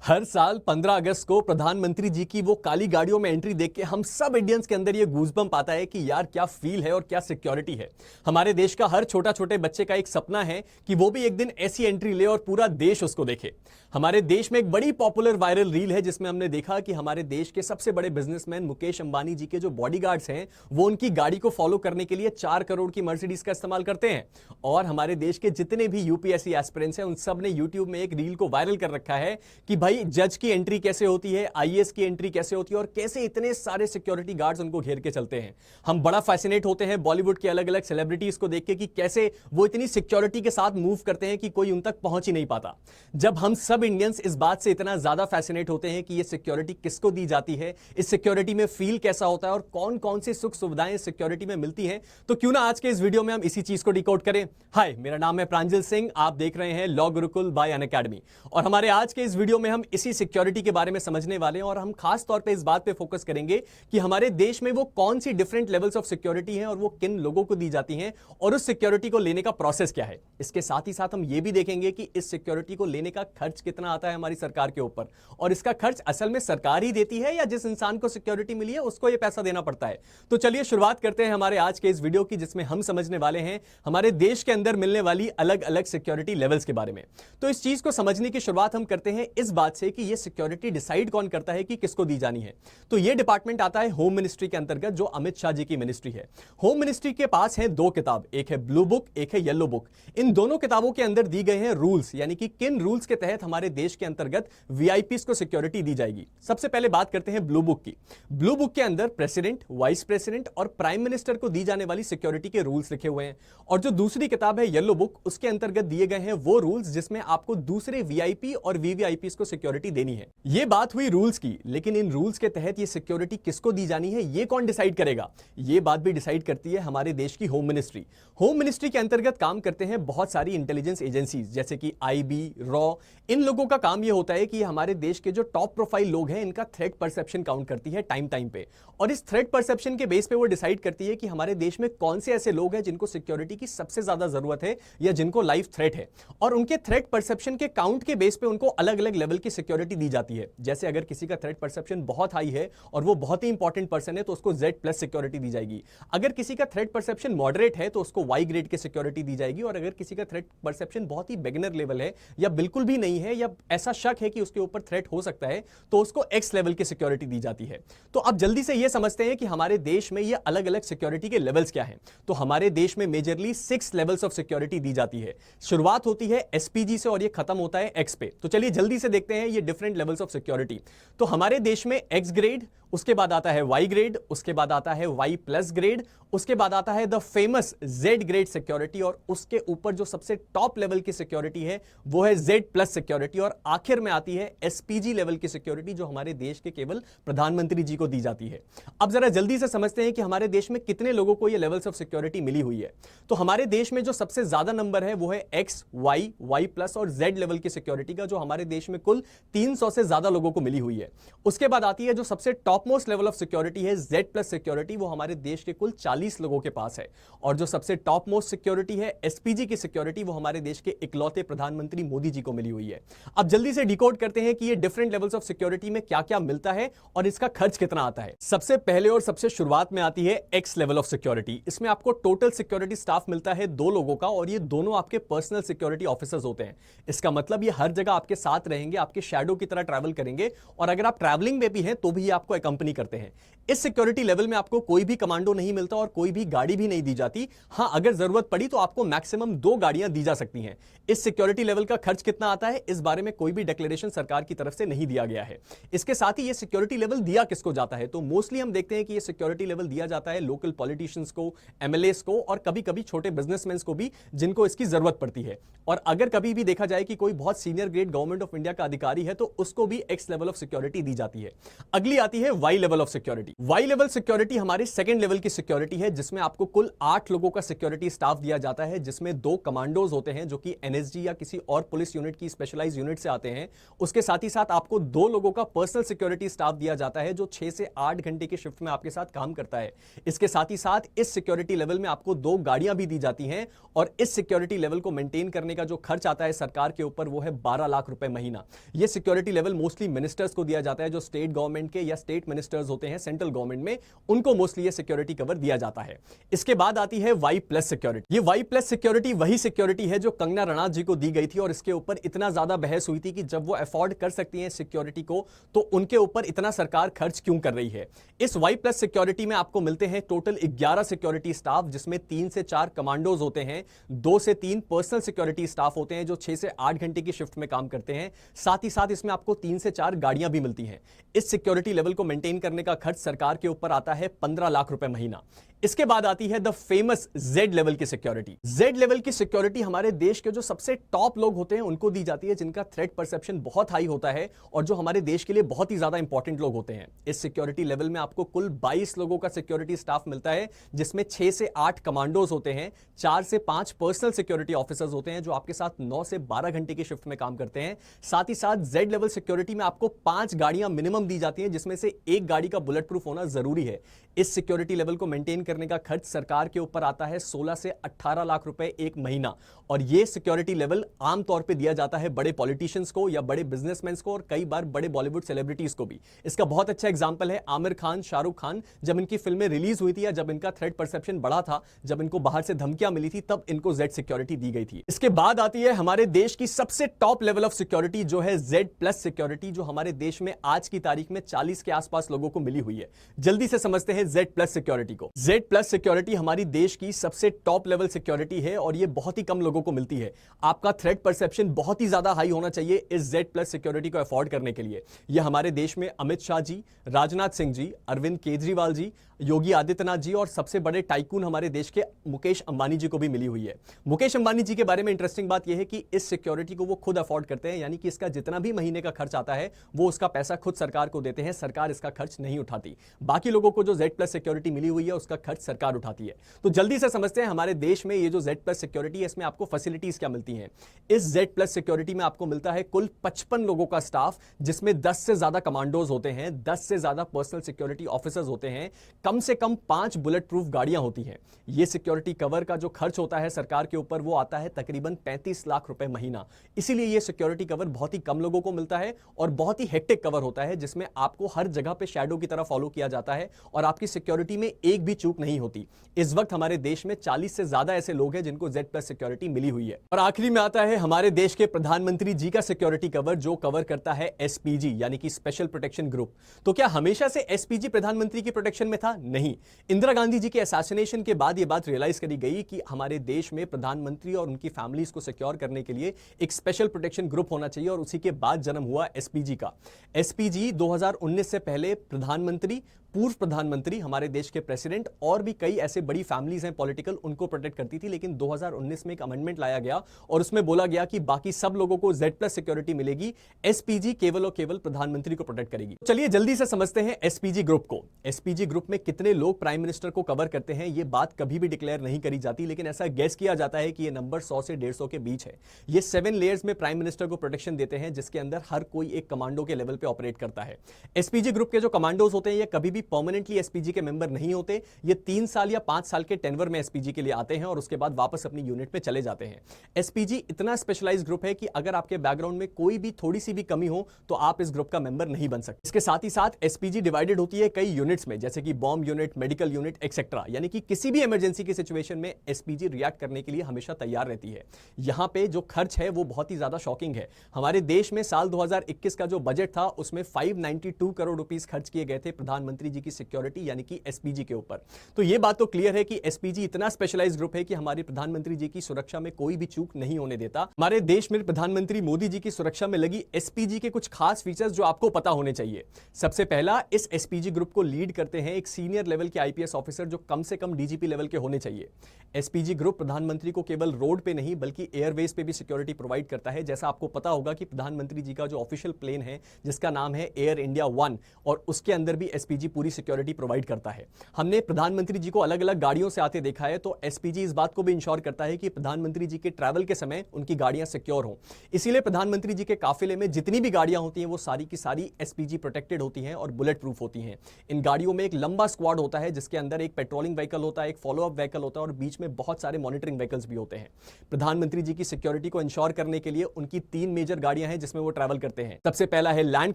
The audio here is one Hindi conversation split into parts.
हर साल 15 अगस्त को प्रधानमंत्री जी की वो काली गाड़ियों में एंट्री देख के हम सब इंडियंस के अंदर ये गूज़बम्प आता है कि यार क्या फील है और क्या सिक्योरिटी है। हमारे देश का हर छोटा छोटे बच्चे का एक सपना है कि वो भी एक दिन ऐसी एंट्री ले और पूरा देश उसको देखे। हमारे देश में एक बड़ी पॉपुलर वायरल रील है जिसमें हमने देखा कि हमारे देश के सबसे बड़े बिजनेसमैन मुकेश अंबानी जी के जो बॉडीगार्ड्स हैं वो उनकी गाड़ी को फॉलो करने के लिए 4 करोड़ की मर्सिडीज का इस्तेमाल करते हैं। और हमारे देश के जितने भी यूपीएससी एस्पिरेंट्स हैं उन सब ने यूट्यूब में एक रील को वायरल कर रखा है कि भाई जज की एंट्री कैसे होती है, आईएएस की एंट्री कैसे होती है और कैसे इतने सारे सिक्योरिटी गार्ड्स उनको घेर के चलते हैं। हम बड़ा फैसिनेट होते हैं बॉलीवुड के अलग अलग सेलिब्रिटीज को देख के कि कैसे वो इतनी सिक्योरिटी के साथ मूव करते हैं कि कोई उन तक पहुंच ही नहीं पाता। जब हम सब इंडियंस इस बात से इतना ज्यादा फैसिनेट होते हैं कि ये सिक्योरिटी किसको दी जाती है, इस सिक्योरिटी में फील कैसा होता है और कौन कौन सी सुख सुविधाएं सिक्योरिटी में मिलती हैं, तो क्यों ना आज के इस वीडियो में हम इसी चीज को डिकोड करें। हाय, मेरा नाम है प्रांजल सिंह, आप देख रहे हैं लॉ गुरुकुल बाय अनअकैडमी और हमारे आज के इस वीडियो में हम इसी सिक्योरिटी के बारे में समझने वाले हैं और हम खास तौर पे इस बात पे फोकस करेंगे कि हमारे देश में वो कौन सी डिफरेंट लेवल्स ऑफ सिक्योरिटी हैं और वो किन लोगों को दी जाती हैं और उस सिक्योरिटी को लेने का प्रोसेस क्या है। इसके साथ ही साथ हम ये भी देखेंगे कि इस सिक्योरिटी को लेने का खर्च कितना आता है हमारी सरकार के ऊपर और इसका खर्च असल में सरकार ही देती है या जिस इंसान को सिक्योरिटी मिली है उसको ये पैसा देना पड़ता है। तो चलिए शुरुआत करते हैं हमारे आज के इस वीडियो की, जिसमें हम समझने वाले हैं हमारे देश के अंदर मिलने वाली अलग अलग सिक्योरिटी लेवल्स के बारे में। तो इस चीज को समझने की शुरुआत हम करते हैं इस बात से कि ये सिक्योरिटी डिसाइड कौन करता है कि किसको दी जानी है। तो ये डिपार्टमेंट आता है होम मिनिस्ट्री के अंतर्गत, जो अमित शाह जी की मिनिस्ट्री है। होम मिनिस्ट्री के पास है 2 किताब, एक है ब्लू बुक, एक है येलो बुक। इन दोनों किताबों के अंदर दी गए हैं रूल्स, यानी कि किन रूल्स के तहत हमारे देश के अंतर्गत वीआईपीस को सिक्योरिटी दी जाएगी। सबसे पहले बात करते हैं ब्लू बुक की। ब्लू बुक के अंदर प्रेसिडेंट, वाइस प्रेसिडेंट और प्राइम मिनिस्टर को दी जाने वाली सिक्योरिटी के रूल्स लिखे हुए हैं। और जो दूसरी किताब है येलो बुक, उसके अंतर्गत दिए गए हैं वो रूल्स जिसमें आपको दूसरे वीआईपी और वीवीआईपी को सिक्योरिटी देनी है। ये बात हुई रूल्स की, लेकिन इन रूल्स के तहत ये सिक्योरिटी किसको दी जानी है ये कौन डिसाइड करेगा? ये बात भी डिसाइड करती है हमारे देश की होम मिनिस्ट्री। होम मिनिस्ट्री के अंतर्गत काम करते हैं बहुत सारी इंटेलिजेंस एजेंसीज जैसे कि आईबी, रॉ। इन लोगों का काम ये होता है कि हमारे देश के जो टॉप प्रोफाइल लोग हैं इनका थ्रेट परसेप्शन काउंट करती है टाइम टाइम पे, और इस थ्रेट परसेप्शन के बेस पे वो डिसाइड करती है कि हमारे देश में कौन से ऐसे लोग हैं जिनको सिक्योरिटी की सबसे ज्यादा जरूरत है या जिनको लाइफ थ्रेट है, और उनके थ्रेट परसेप्शन के काउंट के बेस पे उनको अलग अलग लेवल की सिक्योरिटी दी जाती है। जैसे अगर किसी का थ्रेट परसेप्शन बहुत हाई है और वो बहुत ही इंपॉर्टेंट पर्सन है तो उसको Z+ सिक्योरिटी दी जाएगी। अगर किसी का थ्रेट परसेप्शन मॉडरेट है तो उसको Y ग्रेड की सिक्योरिटी दी जाएगी, और अगर किसी का थ्रेट परसेप्शन बहुत ही बिगिनर लेवल है या बिल्कुल भी नहीं है या ऐसा शक है कि उसके ऊपर थ्रेट हो सकता है तो उसको X लेवल की सिक्योरिटी दी जाती है। तो अब जल्दी से ये समझते हैं कि हमारे देश में ये अलग अलग सिक्योरिटी के लेवल्स क्या हैं। तो हमारे देश में मेजरली 6 लेवल्स ऑफ सिक्योरिटी दी जाती है। शुरुआत होती है एसपीजी से और ये खत्म होता है X पे। तो चलिए जल्दी से देखते हैं ये डिफरेंट लेवल्स ऑफ सिक्योरिटी। तो हमारे देश में X ग्रेड, उसके बाद आता है Y ग्रेड, उसके बाद आता है Y+ ग्रेड, उसके बाद आता है the famous Z grade security, और उसके ऊपर जो सबसे टॉप लेवल की सिक्योरिटी है वो है Z+ सिक्योरिटी, और आखिर में आती है एसपीजी लेवल की सिक्योरिटी जो हमारे देश के केवल प्रधानमंत्री जी को दी जाती है। अब जरा जल्दी से समझते हैं कि हमारे देश में कितने लोगों को ये लेवल्स ऑफ सिक्योरिटी मिली हुई है। तो हमारे देश में जो सबसे ज्यादा नंबर है वो है X, Y, Y+ और Z लेवल की सिक्योरिटी का, जो हमारे देश में कुल 300 से ज्यादा लोगों को मिली हुई है। उसके बाद आती है जो सबसे top most level of security है Z+ सिक्योरिटी, वो हमारे देश के कुल 40 लोगों के पास है। और जो सबसे टॉप मोस्ट सिक्योरिटी है एसपीजी की सिक्योरिटी, वो हमारे देश के इकलौते प्रधानमंत्री मोदी जी को मिली हुई है। अब जल्दी से डिकोड करते हैं कि ये डिफरेंट लेवल्स ऑफ सिक्योरिटी में क्या क्या मिलता है और इसका खर्च कितना आता है। सबसे पहले और सबसे शुरुआत में आती है X लेवल ऑफ सिक्योरिटी। इसमें आपको टोटल सिक्योरिटी स्टाफ मिलता है 2 लोगों का, और ये दोनों आपके पर्सनल सिक्योरिटी ऑफिसर्स होते हैं। इसका मतलब ये हर जगह आपके साथ रहेंगे, आपके शैडो की तरह ट्रैवल करेंगे, और अगर आप ट्रैवलिंग में भी हैं तो भी ये आपको अकंपनी करते हैं। इस सिक्योरिटी लेवल में आपको कोई भी कमांडो नहीं मिलता और कोई भी गाड़ी भी नहीं दी जाती। हां, अगर जरूरत पड़ी तो आपको मैक्सिमम 2 गाड़ियां दी जा सकती हैं। इस सिक्योरिटी लेवल का खर्च कितना आता है इस बारे में कोई भी डिक्लेरेशन सरकार की तरफ से नहीं दिया गया है। इसके साथ ही ये सिक्योरिटी लेवल दिया किसको जाता है, तो मोस्टली हम देखते हैं कि ये सिक्योरिटी लेवल दिया जाता है लोकल पॉलिटिशियंस को, एमएलएस को, और कभी कभी छोटे बिजनेसमैन को भी जिनको इसकी जरूरत पड़ती है। और अगर कभी भी देखा जाए कि कोई बहुत senior grade government of India का अधिकारी है तो उसको भी X लेवल ऑफ सिक्योरिटी दी जाती है। अगली आती है Y level of security. Y level security हमारे सेकंड लेवल की सिक्योरिटी है, जिसमें आपको कुल 8 लोगों का सिक्योरिटी स्टाफ दिया जाता है, जिसमें 2 कमांडोज होते हैं जो कि एनएसजी या किसी और पुलिस यूनिट की स्पेशलाइज यूनिट से आते हैं। उसके साथ ही साथ आपको 2 लोगों का पर्सनल सिक्योरिटी स्टाफ दिया जाता है जो 6 से 8 घंटे की शिफ्ट में आपके साथ काम करता है। इसके साथ ही साथ इस सिक्योरिटी लेवल में आपको 2 गाड़ियां भी दी जाती हैं और इस सिक्योरिटी लेवल को मेंटेन करने का जो खर्च आता है सरकार के ऊपर वो है 12 लाख रुपए महीना। यह सिक्योरिटी लेवल मोस्टली मिनिस्टर्स को दिया जाता है, जो स्टेट गवर्नमेंट के या स्टेट मिनिस्टर्स होते हैं सेंट्रल गवर्नमेंट में, उनको मोस्टली ये सिक्योरिटी कवर दिया जाता है। इसके बाद आती है वाई प्लस सिक्योरिटी। ये वाई प्लस सिक्योरिटी वही सिक्योरिटी है जो कंगना रणावत जी को दी गई थी और इसके ऊपर इतना ज्यादा बहस हुई थी कि जब वो अफोर्ड कर सकती हैं सिक्योरिटी को तो उनके ऊपर इतना सरकार खर्च क्यों कर रही है। इस वाई प्लस सिक्योरिटी में आपको मिलते हैं टोटल 11 सिक्योरिटी स्टाफ, जिसमें 3 से 4 कमांडोज होते हैं, 2 से 3 पर्सनल सिक्योरिटी स्टाफ होते हैं जो 6 से 8 घंटे की शिफ्ट में काम करते हैं। साथ ही साथ इसमें आपको 3 से 4 गाड़ियां भी मिलती हैं। इस सिक्योरिटी लेवल को मेंटेन करने का खर्च सरकार के ऊपर आता है 15 लाख रुपए महीना। इसके बाद आती है द फेमस जेड लेवल की सिक्योरिटी। जेड लेवल की सिक्योरिटी हमारे देश के जो सबसे टॉप लोग होते हैं उनको दी जाती है, जिनका थ्रेट परसेप्शन बहुत हाई होता है और जो हमारे देश के लिए बहुत ही ज्यादा इंपॉर्टेंट लोग होते हैं। इस सिक्योरिटी लेवल में आपको कुल 22 लोगों का सिक्योरिटी स्टाफ मिलता है, जिसमें 6 से 8 कमांडोज होते हैं, 4 से 5 पर्सनल सिक्योरिटी ऑफिसर्स होते हैं जो आपके साथ 9 से 12 घंटे की शिफ्ट में काम करते हैं। साथ ही साथ जेड लेवल सिक्योरिटी में आपको 5 गाड़ियां मिनिमम दी जाती हैं, जिसमें से एक गाड़ी का बुलेट प्रूफ होना जरूरी है। इस सिक्योरिटी लेवल को मेंटेन करने का खर्च सरकार के ऊपर आता है 16 से 18 लाख रुपए एक महीना। और यह सिक्योरिटी लेवल आमतौर पे दिया जाता है बड़े पॉलिटिशियंस को या बड़े बिजनेसमैन को और कई बार बड़े बॉलीवुड सेलिब्रिटीज को भी। इसका बहुत अच्छा एग्जांपल है आमिर खान, शाहरुख खान। जब इनकी फिल्में रिलीज हुई थी या जब इनका थ्रेट परसेप्शन बढ़ा था, जब इनको बाहर से धमकियां मिली थी, तब इनको जेड सिक्योरिटी दी गई थी। इसके बाद आती है हमारे देश की सबसे टॉप लेवल ऑफ सिक्योरिटी जो है जेड प्लस सिक्योरिटी, जो हमारे देश में आज की तारीख में 40 के आसपास लोगों को मिली हुई है। जल्दी से समझते हैं जेड प्लस सिक्योरिटी को। जेड प्लस सिक्योरिटी हमारी देश की सबसे टॉप लेवल सिक्योरिटी है और यह बहुत ही कम लोगों को मिलती है। आपका थ्रेट परसेप्शन बहुत ही ज्यादा हाई होना चाहिए इस जेड प्लस सिक्योरिटी को अफोर्ड करने के लिए। यह हमारे देश में अमित शाह जी, राजनाथ सिंह जी, अरविंद केजरीवाल जी, योगी आदित्यनाथ जी और सबसे बड़े टाइकून हमारे देश के मुकेश अंबानी जी को भी मिली हुई है। मुकेश अंबानी जी के बारे में इंटरेस्टिंग बात यह है कि इस सिक्योरिटी को वो खुद अफोर्ड करते हैं, यानी कि इसका जितना भी महीने का खर्च आता है वो उसका पैसा खुद सरकार को देते हैं, सरकार इसका खर्च नहीं उठाती। बाकी लोगों को जो जेड प्लस सिक्योरिटी मिली हुई है उसका खर्च सरकार उठाती है। तो जल्दी से समझते हैं हमारे देश में ये जो जेड प्लस सिक्योरिटी है इसमें आपको फैसिलिटीज क्या मिलती हैं। इस जेड प्लस सिक्योरिटी में आपको मिलता है कुल 55 लोगों का स्टाफ, जिसमें 10 से ज्यादा कमांडोज होते हैं, 10 से ज्यादा पर्सनल सिक्योरिटी ऑफिसर्स होते हैं, कम से कम 5 बुलेट प्रूफ गाड़ियां होती हैं। यह सिक्योरिटी कवर का जो खर्च होता है सरकार के ऊपर वो आता है तकरीबन 35 लाख रुपए महीना। इसीलिए यह सिक्योरिटी कवर बहुत ही कम लोगों को मिलता है और बहुत ही हेक्टिक कवर होता है, जिसमें आपको हर जगह पे शैडो की तरह फॉलो किया जाता है और आपकी सिक्योरिटी में एक भी चूक नहीं होती। इस वक्त हमारे देश में 40 से ज्यादा ऐसे लोग हैं जिनको जेड प्लस सिक्योरिटी मिली हुई है। और आखिरी में आता है हमारे देश के प्रधानमंत्री जी का सिक्योरिटी कवर, जो कवर करता है एसपीजी यानी कि स्पेशल प्रोटेक्शन ग्रुप। तो क्या हमेशा से एसपीजी प्रधानमंत्री की प्रोटेक्शन में था? नहीं। इंदिरा गांधी जी के असैसिनेशन के बाद यह बात रियलाइज करी गई कि हमारे देश में प्रधानमंत्री और उनकी फैमिलीज को सिक्योर करने के लिए एक स्पेशल प्रोटेक्शन ग्रुप होना चाहिए और उसी के बाद जन्म हुआ एसपीजी का। एसपीजी 2019 से पहले प्रधानमंत्री, पूर्व प्रधानमंत्री, हमारे देश के प्रेसिडेंट और भी कई ऐसे बड़ी फैमिलीज हैं पॉलिटिकल, उनको प्रोटेक्ट करती थी। लेकिन 2019 में एक अमेंडमेंट लाया गया और उसमें बोला गया कि बाकी सब लोगों को जेड प्लस सिक्योरिटी मिलेगी, एसपीजी केवल और केवल प्रधानमंत्री को प्रोटेक्ट करेगी। चलिए जल्दी से समझते हैं एसपीजी ग्रुप को। एसपीजी ग्रुप में कितने लोग प्राइम मिनिस्टर को कवर करते हैं ये बात कभी भी डिक्लेयर नहीं करी जाती, लेकिन ऐसा गेस किया जाता है कि यह नंबर 100 से 150 के बीच है। ये 7 लेयर्स में प्राइम मिनिस्टर को प्रोटेक्शन देते हैं, जिसके अंदर हर कोई एक कमांडो के लेवल पे ऑपरेट करता है। एसपीजी ग्रुप के जो कमांडोज होते हैं ये कभी भी परमानेंटली एसपीजी के मेंबर नहीं होते। ये 3 साल या 5 साल के टेनवर में एसपीजी के लिए आते हैं और उसके बाद वापस अपनी यूनिट पे चले जाते हैं। एसपीजी इतना स्पेशलाइज्ड ग्रुप है कि अगर आपके बैकग्राउंड में कोई भी थोड़ी सी भी कमी हो तो आप इस ग्रुप का मेंबर नहीं बन सकते। इसके साथ ही साथ एसपीजी डिवाइडेड होती है कई यूनिट्स में, जैसे कि bomb unit, medical unit etcetera, यानी कि किसी भी इमरजेंसी की सिचुएशन में एसपीजी रिएक्ट करने के लिए हमेशा तैयार रहती है। यहां पे जो खर्च है वो बहुत ही ज्यादा शॉकिंग है। हमारे देश में साल 2021 का जो बजट था उसमें 592 करोड़ रुपीस खर्च किए गए थे प्रधानमंत्री प्रधानमंत्री जी की सिक्योरिटी यानी कि एसपीजी के ऊपर। तो यह बात तो क्लियर है कि एसपीजी इतना स्पेशलाइज्ड ग्रुप है कि हमारे प्रधानमंत्री जी की सुरक्षा में कोई भी चूक नहीं होने देता। हमारे देश में प्रधानमंत्री मोदी जी की सुरक्षा में लगी एसपीजी के कुछ खास फीचर्स जो आपको पता होने चाहिए। सबसे पहला, इस एसपीजी ग्रुप को लीड करते हैं एक सीनियर लेवल के आईपीएस ऑफिसर जो कम से कम डीजीपी लेवल के होने चाहिए। एसपीजी ग्रुप प्रधानमंत्री को केवल रोड पे नहीं बल्कि एयरवेज पे भी सिक्योरिटी प्रोवाइड करता है। जैसा आपको पता होगा कि प्रधानमंत्री जी का जो ऑफिशियल प्लेन है जिसका नाम है एयर इंडिया 1 और उसके अंदर भी एसपीजी पूरी सिक्योरिटी प्रोवाइड करता है। हमने प्रधानमंत्री जी को अलग अलग गाड़ियों से आते देखा है, तो एसपीजी इस बात को भी इंश्योर करता है कि प्रधानमंत्री जी के ट्रैवल के समय उनकी गाड़ियां सिक्योर हों। इसीलिए प्रधानमंत्री जी के काफिले में जितनी भी गाड़ियां होती हैं वो सारी की सारी एसपीजी प्रोटेक्टेड होती हैं और बुलेट प्रूफ होती हैं। इन गाड़ियों में एक लंबा स्क्वाड होता है जिसके अंदर एक पेट्रोलिंग व्हीकल होता है, एक फॉलोअप व्हीकल होता है और बीच में बहुत सारे मॉनिटरिंग व्हीकल्स भी होते हैं। प्रधानमंत्री जी की सिक्योरिटी को इंश्योर करने के लिए उनकी 3 मेजर गाड़ियां हैं जिसमें वो ट्रैवल करते हैं। सबसे पहला है लैंड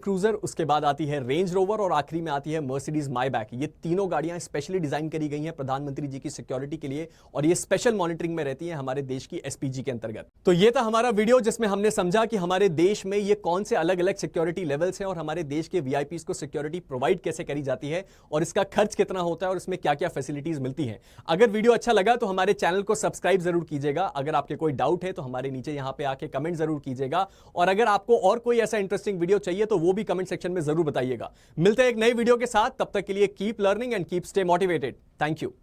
क्रूजर, उसके बाद आती है रेंज रोवर और आखिरी में आती है मर्सिडीज मायबैक। ये तीनों गाड़ियां स्पेशली डिजाइन करी गई हैं प्रधानमंत्री जी की सिक्योरिटी के लिए और ये स्पेशल मॉनिटरिंग में रहती हैं हमारे देश की एसपीजी के अंतर्गत। तो ये था हमारा वीडियो जिसमें हमने समझा कि हमारे देश में ये कौन से अलग अलग सिक्योरिटी लेवल्स हैं और हमारे देश के वीआईपीज को सिक्योरिटी प्रोवाइड कैसे करी जाती है और इसका खर्च कितना होता है और इसमें क्या क्या फैसिलिटीज मिलती हैं। अगर वीडियो अच्छा लगा तो हमारे चैनल को सब्सक्राइब जरूर कीजिएगा। अगर आपके कोई डाउट है तो हमारे नीचे यहां पे आके कमेंट जरूर कीजिएगा और अगर आपको और कोई ऐसा इंटरेस्टिंग वीडियो चाहिए तो वो भी कमेंट सेक्शन में जरूर बताइएगा। मिलते हैं एक नई वीडियो के साथ, तब तक के लिए keep learning and keep stay motivated. Thank you.